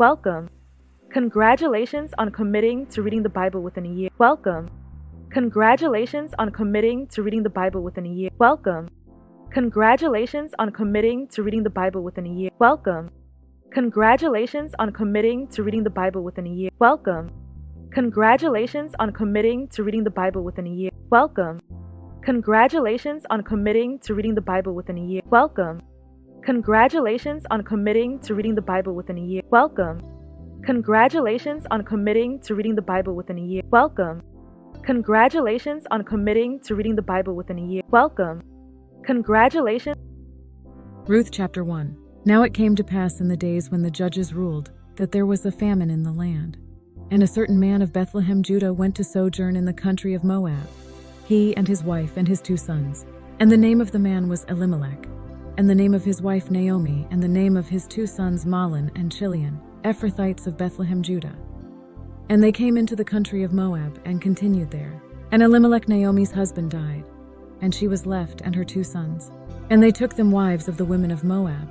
Welcome. Congratulations on committing to reading the Bible within a year. Welcome. Congratulations on committing to reading the Bible within a year. Welcome. Congratulations on committing to reading the Bible within a year. Welcome. Congratulations on committing to reading the Bible within a year. Welcome. Congratulations on committing to reading the Bible within a year. Welcome. Congratulations on committing to reading the Bible within a year. Welcome. Congratulations on committing to reading the Bible within a year. Welcome. Congratulations on committing to reading the Bible within a year. Welcome. Congratulations on committing to reading the Bible within a year. Welcome. Congratulations. Ruth chapter 1. Now it came to pass in the days when the judges ruled, that there was a famine in the land. And a certain man of Bethlehem, Judah, went to sojourn in the country of Moab, he and his wife and his 2 sons. And the name of the man was Elimelech, and the name of his wife Naomi, and the name of his 2 sons Mahlon and Chilion, Ephrathites of Bethlehem, Judah. And they came into the country of Moab, and continued there. And Elimelech Naomi's husband died, and she was left and her 2 sons. And they took them wives of the women of Moab.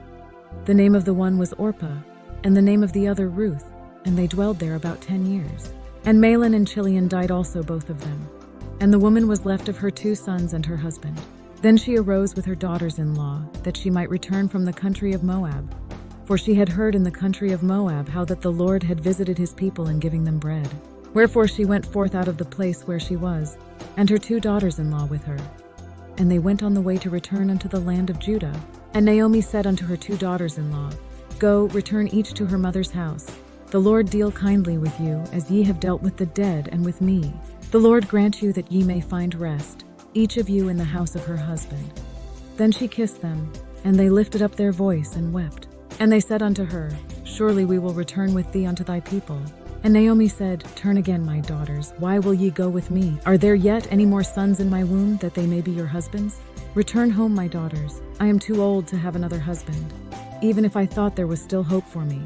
The name of the one was Orpah, and the name of the other Ruth, and they dwelled there about 10 years. And Mahlon and Chilion died also, both of them. And the woman was left of her 2 sons and her husband. Then she arose with her daughters-in-law, that she might return from the country of Moab. For she had heard in the country of Moab how that the Lord had visited his people in giving them bread. Wherefore she went forth out of the place where she was, and her 2 daughters-in-law with her. And they went on the way to return unto the land of Judah. And Naomi said unto her 2 daughters-in-law, Go, return each to her mother's house. The Lord deal kindly with you, as ye have dealt with the dead and with me. The Lord grant you that ye may find rest, each of you in the house of her husband. Then she kissed them, and they lifted up their voice and wept. And they said unto her, Surely we will return with thee unto thy people. And Naomi said, Turn again, my daughters, why will ye go with me? Are there yet any more sons in my womb, that they may be your husbands? Return home, my daughters. I am too old to have another husband. Even if I thought there was still hope for me,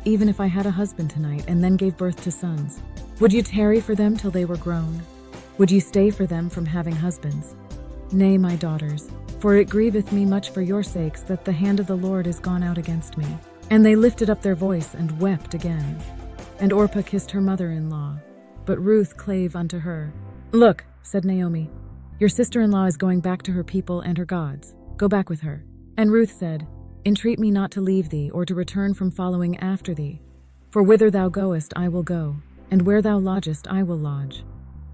even if I had a husband tonight and then gave birth to sons, would you tarry for them till they were grown? Would ye stay for them from having husbands? Nay, my daughters, for it grieveth me much for your sakes that the hand of the Lord is gone out against me. And they lifted up their voice and wept again. And Orpah kissed her mother-in-law, but Ruth clave unto her. Look, said Naomi, your sister-in-law is going back to her people and her gods. Go back with her. And Ruth said, Entreat me not to leave thee, or to return from following after thee. For whither thou goest I will go, and where thou lodgest I will lodge.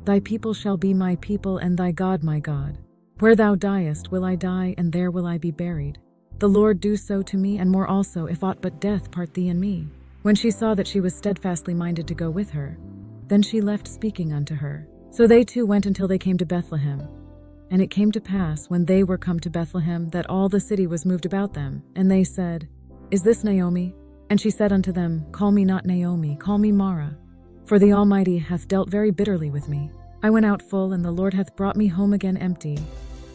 Thy people shall be my people, and thy God my God. Where thou diest will I die, and there will I be buried. The Lord do so to me, and more also, if aught but death part thee and me. When she saw that she was steadfastly minded to go with her, then she left speaking unto her. So they 2 went until they came to Bethlehem. And it came to pass, when they were come to Bethlehem, that all the city was moved about them. And they said, Is this Naomi? And she said unto them, Call me not Naomi, call me Mara. For the Almighty hath dealt very bitterly with me. I went out full, and the Lord hath brought me home again empty.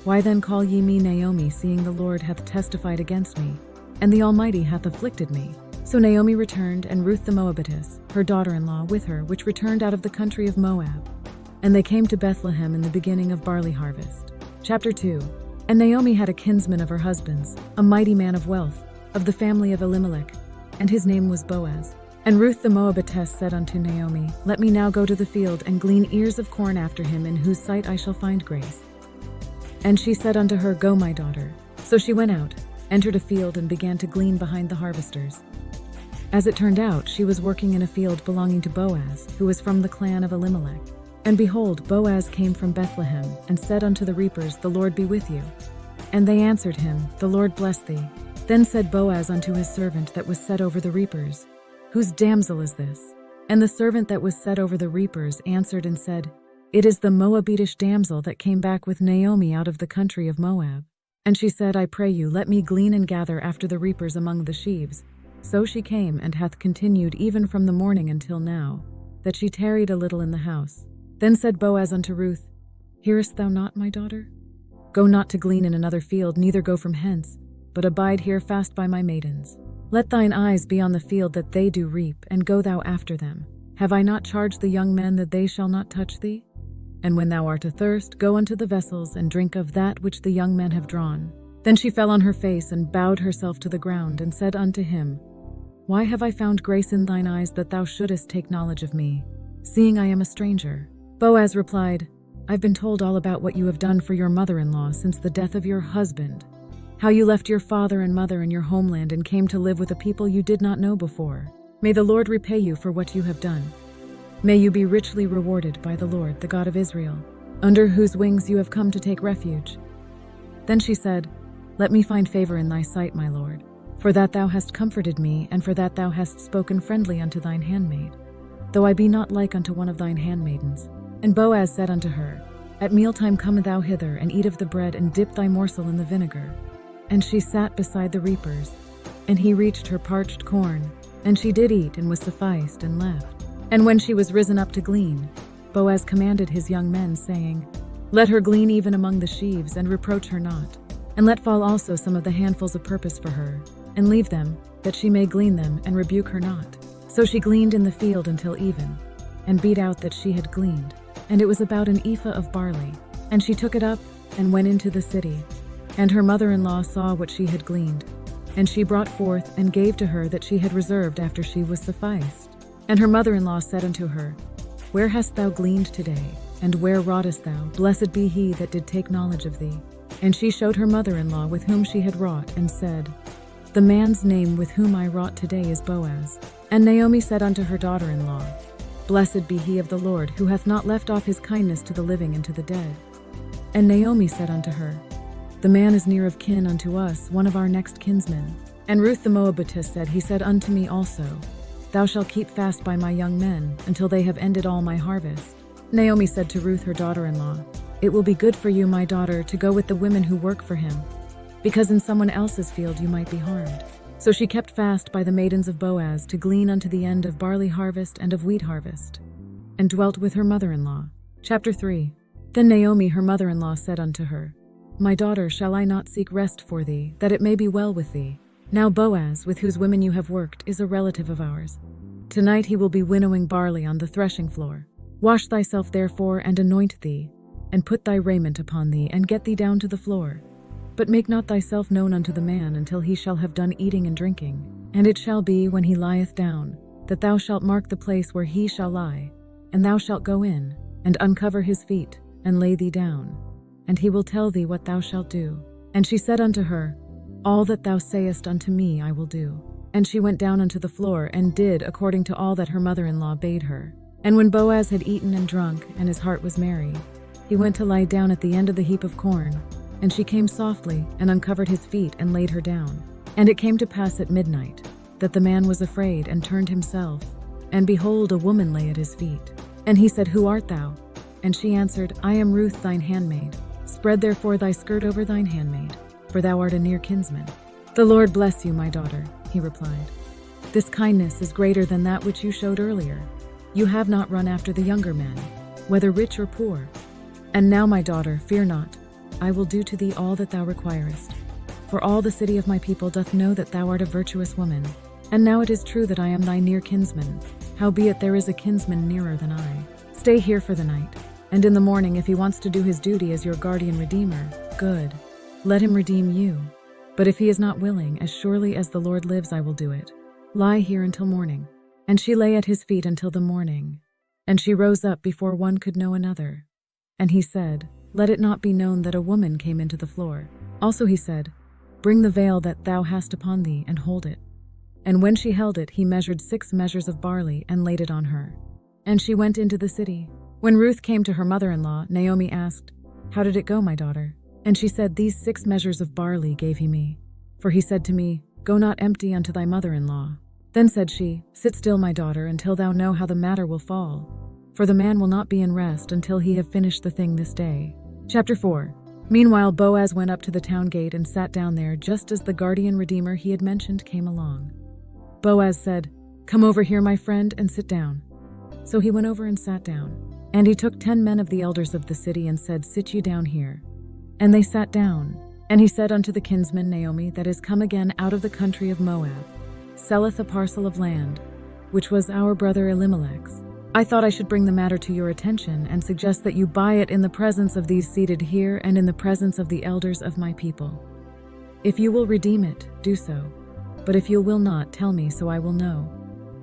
Why then call ye me Naomi, seeing the Lord hath testified against me, and the Almighty hath afflicted me? So Naomi returned, and Ruth the Moabitess, her daughter-in-law, with her, which returned out of the country of Moab. And they came to Bethlehem in the beginning of barley harvest. Chapter 2. And Naomi had a kinsman of her husband's, a mighty man of wealth, of the family of Elimelech, and his name was Boaz. And Ruth the Moabitess said unto Naomi, Let me now go to the field, and glean ears of corn after him, in whose sight I shall find grace. And she said unto her, Go, my daughter. So she went out, entered a field, and began to glean behind the harvesters. As it turned out, she was working in a field belonging to Boaz, who was from the clan of Elimelech. And behold, Boaz came from Bethlehem, and said unto the reapers, The Lord be with you. And they answered him, The Lord bless thee. Then said Boaz unto his servant that was set over the reapers, Whose damsel is this? And the servant that was set over the reapers answered and said, It is the Moabitish damsel that came back with Naomi out of the country of Moab. And she said, I pray you, let me glean and gather after the reapers among the sheaves. So she came, and hath continued even from the morning until now, that she tarried a little in the house. Then said Boaz unto Ruth, Hearest thou not, my daughter? Go not to glean in another field, neither go from hence, but abide here fast by my maidens. Let thine eyes be on the field that they do reap, and go thou after them. Have I not charged the young men that they shall not touch thee? And when thou art athirst, go unto the vessels, and drink of that which the young men have drawn. Then she fell on her face, and bowed herself to the ground, and said unto him, Why have I found grace in thine eyes that thou shouldest take knowledge of me, seeing I am a stranger? Boaz replied, I've been told all about what you have done for your mother-in-law since the death of your husband, how you left your father and mother in your homeland and came to live with a people you did not know before. May the Lord repay you for what you have done. May you be richly rewarded by the Lord, the God of Israel, under whose wings you have come to take refuge. Then she said, Let me find favor in thy sight, my Lord, for that thou hast comforted me, and for that thou hast spoken friendly unto thine handmaid, though I be not like unto one of thine handmaidens. And Boaz said unto her, At mealtime come thou hither, and eat of the bread, and dip thy morsel in the vinegar. And she sat beside the reapers, and he reached her parched corn, and she did eat, and was sufficed, and left. And when she was risen up to glean, Boaz commanded his young men, saying, Let her glean even among the sheaves, and reproach her not. And let fall also some of the handfuls of purpose for her, and leave them, that she may glean them, and rebuke her not. So she gleaned in the field until even, and beat out that she had gleaned. And it was about an ephah of barley. And she took it up, and went into the city. And her mother-in-law saw what she had gleaned. And she brought forth, and gave to her that she had reserved after she was sufficed. And her mother-in-law said unto her, Where hast thou gleaned today? And where wroughtest thou? Blessed be he that did take knowledge of thee. And she showed her mother-in-law with whom she had wrought, and said, The man's name with whom I wrought today is Boaz. And Naomi said unto her daughter-in-law, Blessed be he of the Lord, who hath not left off his kindness to the living and to the dead. And Naomi said unto her, The man is near of kin unto us, one of our next kinsmen. And Ruth the Moabitess said, He said unto me also, Thou shalt keep fast by my young men, until they have ended all my harvest. Naomi said to Ruth her daughter-in-law, It will be good for you, my daughter, to go with the women who work for him, because in someone else's field you might be harmed. So she kept fast by the maidens of Boaz to glean unto the end of barley harvest and of wheat harvest, and dwelt with her mother-in-law. Chapter 3. Then Naomi her mother-in-law said unto her, My daughter, shall I not seek rest for thee, that it may be well with thee? Now Boaz, with whose women you have worked, is a relative of ours. Tonight he will be winnowing barley on the threshing floor. Wash thyself therefore, and anoint thee, and put thy raiment upon thee, and get thee down to the floor. But make not thyself known unto the man until he shall have done eating and drinking. And it shall be, when he lieth down, that thou shalt mark the place where he shall lie, and thou shalt go in, and uncover his feet, and lay thee down, and he will tell thee what thou shalt do. And she said unto her, All that thou sayest unto me I will do. And she went down unto the floor, and did according to all that her mother-in-law bade her. And when Boaz had eaten and drunk, and his heart was merry, he went to lie down at the end of the heap of corn. And she came softly, and uncovered his feet, and laid her down. And it came to pass at midnight, that the man was afraid, and turned himself. And behold, a woman lay at his feet. And he said, Who art thou? And she answered, I am Ruth thine handmaid. Spread therefore thy skirt over thine handmaid, for thou art a near kinsman. The Lord bless you, my daughter, he replied. This kindness is greater than that which you showed earlier. You have not run after the younger men, whether rich or poor. And now, my daughter, fear not. I will do to thee all that thou requirest. For all the city of my people doth know that thou art a virtuous woman. And now it is true that I am thy near kinsman. Howbeit there is a kinsman nearer than I. Stay here for the night. And in the morning, if he wants to do his duty as your guardian redeemer, good. Let him redeem you. But if he is not willing, as surely as the Lord lives, I will do it. Lie here until morning. And she lay at his feet until the morning. And she rose up before one could know another. And he said, Let it not be known that a woman came into the floor. Also he said, Bring the veil that thou hast upon thee, and hold it. And when she held it, he measured 6 measures of barley, and laid it on her. And she went into the city. When Ruth came to her mother-in-law, Naomi asked, How did it go, my daughter? And she said, These 6 measures of barley gave he me. For he said to me, Go not empty unto thy mother-in-law. Then said she, Sit still, my daughter, until thou know how the matter will fall. For the man will not be in rest until he have finished the thing this day. Chapter 4. Meanwhile Boaz went up to the town gate and sat down there, just as the guardian redeemer he had mentioned came along. Boaz said, Come over here, my friend, and sit down. So he went over and sat down. And he took 10 men of the elders of the city and said, Sit ye down here. And they sat down. And he said unto the kinsman Naomi, that is come again out of the country of Moab, selleth a parcel of land, which was our brother Elimelech's. I thought I should bring the matter to your attention and suggest that you buy it in the presence of these seated here and in the presence of the elders of my people. If you will redeem it, do so. But if you will not, tell me, so I will know.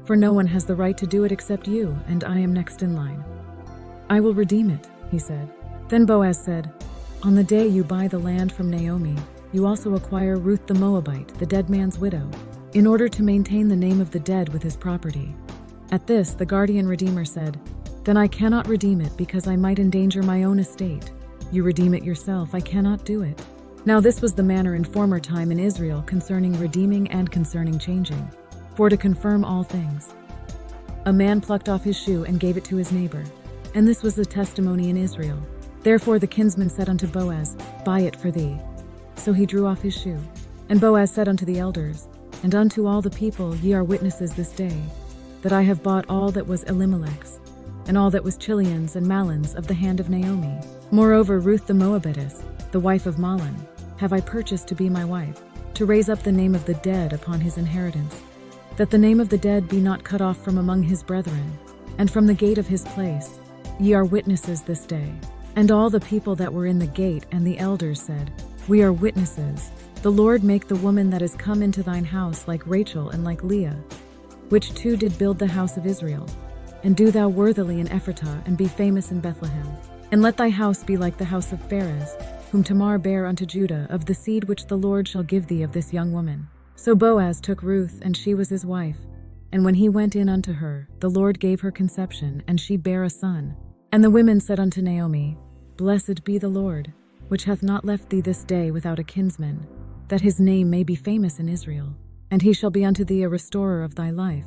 For no one has the right to do it except you, and I am next in line." "I will redeem it," he said. Then Boaz said, "On the day you buy the land from Naomi, you also acquire Ruth the Moabite, the dead man's widow, in order to maintain the name of the dead with his property." At this, the guardian redeemer said, "Then I cannot redeem it because I might endanger my own estate. You redeem it yourself, I cannot do it." Now this was the manner in former time in Israel concerning redeeming and concerning changing. For to confirm all things, a man plucked off his shoe and gave it to his neighbor. And this was the testimony in Israel. Therefore the kinsman said unto Boaz, "Buy it for thee." So he drew off his shoe. And Boaz said unto the elders, and unto all the people, "Ye are witnesses this day, that I have bought all that was Elimelech's, and all that was Chilion's and Mahlon's of the hand of Naomi. Moreover, Ruth the Moabitess, the wife of Mahlon, have I purchased to be my wife, to raise up the name of the dead upon his inheritance, that the name of the dead be not cut off from among his brethren, and from the gate of his place. Ye are witnesses this day." And all the people that were in the gate and the elders said, "We are witnesses. The Lord make the woman that is come into thine house like Rachel and like Leah, which two did build the house of Israel. And do thou worthily in Ephratah, and be famous in Bethlehem. And let thy house be like the house of Pharez, whom Tamar bare unto Judah, of the seed which the Lord shall give thee of this young woman." So Boaz took Ruth, and she was his wife. And when he went in unto her, the Lord gave her conception, and she bare a son. And the women said unto Naomi, "Blessed be the Lord, which hath not left thee this day without a kinsman, that his name may be famous in Israel. And he shall be unto thee a restorer of thy life,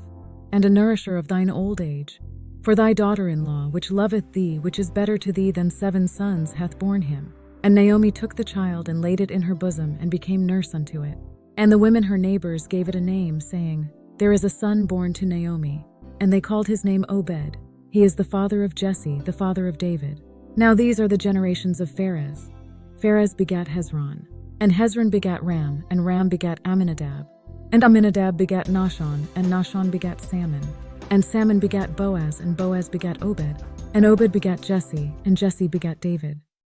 and a nourisher of thine old age. For thy daughter-in-law, which loveth thee, which is better to thee than 7 sons, hath borne him." And Naomi took the child, and laid it in her bosom, and became nurse unto it. And the women her neighbors gave it a name, saying, "There is a son born to Naomi." And they called his name Obed. He is the father of Jesse, the father of David. Now these are the generations of Pharez. Pharez begat Hezron. And Hezron begat Ram, and Ram begat Amminadab. And Amminadab begat Nahshon, and Nahshon begat Salmon. And Salmon begat Boaz, and Boaz begat Obed. And Obed begat Jesse, and Jesse begat David.